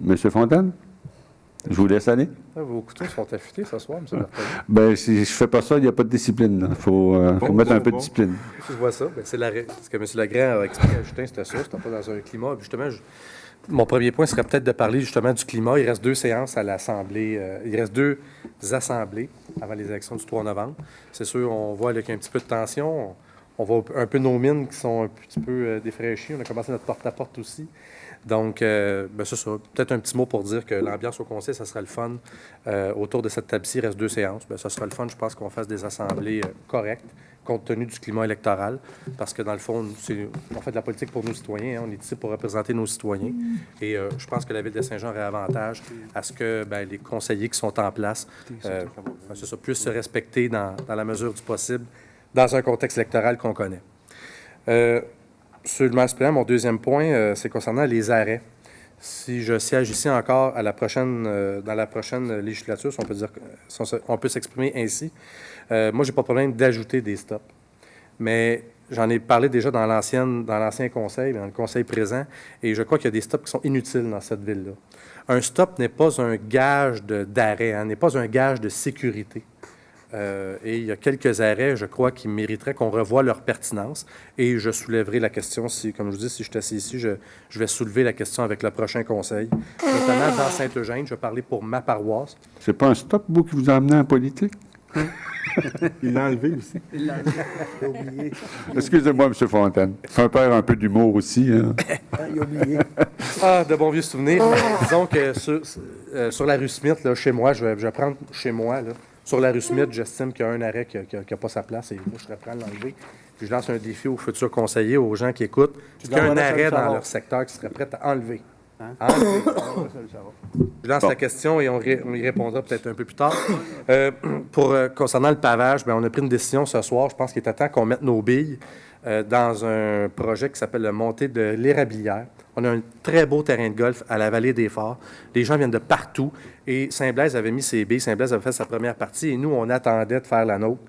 Monsieur Fontaine? Je vous laisse aller. Vos couteaux sont affûtés ce soir, M. Berthelot. Ben, si je fais pas ça, il n'y a pas de discipline. Il faut mettre un peu de discipline. Je vois ça. Ben, c'est ce que M. Legrand a expliqué à Justin, c'était ça. C'était pas dans un climat. Justement, mon premier point serait peut-être de parler justement du climat. Il reste 2 séances à l'Assemblée. Il reste 2 assemblées avant les élections du 3 novembre. C'est sûr, on voit qu'il y a un petit peu de tension. On voit un peu nos mines qui sont un petit peu défraîchies. On a commencé notre porte-à-porte aussi. Donc, c'est ça. Peut-être un petit mot pour dire que l'ambiance au conseil, ça sera le fun. Autour de cette table-ci, il reste 2 séances. Ça sera le fun, je pense, qu'on fasse des assemblées correctes, compte tenu du climat électoral. Parce que, dans le fond, on fait de la politique pour nos citoyens. On est ici pour représenter nos citoyens. Et je pense que la Ville de Saint-Jean aurait avantage à ce que les conseillers qui sont en place puissent se respecter dans la mesure du possible, dans un contexte électoral qu'on connaît. Sur le maire suppléant, mon deuxième point, c'est concernant les arrêts. Si je siège ici encore dans la prochaine législature, si on peut dire, on peut s'exprimer ainsi, moi, j'ai pas de problème d'ajouter des stops. Mais j'en ai parlé déjà dans l'ancien conseil, dans le conseil présent, et je crois qu'il y a des stops qui sont inutiles dans cette ville-là. Un stop n'est pas un gage d'arrêt, n'est pas un gage de sécurité. Et il y a quelques arrêts, je crois, qui mériteraient qu'on revoie leur pertinence. Et je soulèverai la question, comme je vous dis, si je suis assis ici, je vais soulever la question avec le prochain conseil. Notamment dans Saint-Eugène, je vais parler pour ma paroisse. C'est pas un stop, vous, qui vous a amené en politique? Il l'a enlevé aussi. Il l'a oublié. Excusez-moi, M. Fontaine. Un père un peu d'humour aussi. Hein? Il a oublié. Ah, de bons vieux souvenirs. Disons que sur la rue Smith, là, chez moi, je vais prendre chez moi, là. Sur la rue Smith, j'estime qu'il y a un arrêt qui n'a pas sa place et moi, je serais prêt à l'enlever. Puis je lance un défi aux futurs conseillers, aux gens qui écoutent. Il y a un arrêt dans leur secteur qui serait prêt à enlever. Je lance la question et on y répondra peut-être un peu plus tard. Concernant le pavage, on a pris une décision ce soir. Je pense qu'il était temps qu'on mette nos billes dans un projet qui s'appelle le Montée de l'Érablière. On a un très beau terrain de golf à la Vallée des Forts. Les gens viennent de partout. Et Saint-Blaise avait mis ses billes. Saint-Blaise avait fait sa première partie. Et nous, on attendait de faire la nôtre.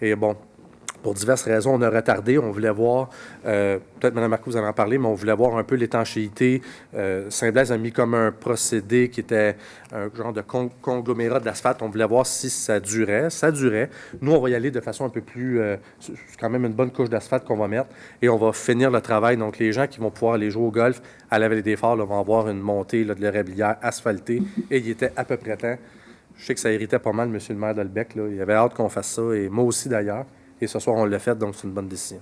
Et bon, pour diverses raisons, on a retardé. On voulait voir, peut-être Mme Marcoux, vous en parler, mais on voulait voir un peu l'étanchéité. Saint-Blaise a mis comme un procédé qui était un genre de conglomérat d'asphalte. On voulait voir si ça durait. Ça durait. Nous, on va y aller de façon un peu plus... c'est quand même une bonne couche d'asphalte qu'on va mettre. Et on va finir le travail. Donc, les gens qui vont pouvoir aller jouer au golf à la Vallée des Forts vont avoir une montée de l'érablière asphaltée. Et il était à peu près temps. Je sais que ça irritait pas mal M. le maire d'Olbec. Il avait hâte qu'on fasse ça. Et moi aussi, d'ailleurs. Et ce soir, on l'a fait, donc c'est une bonne décision.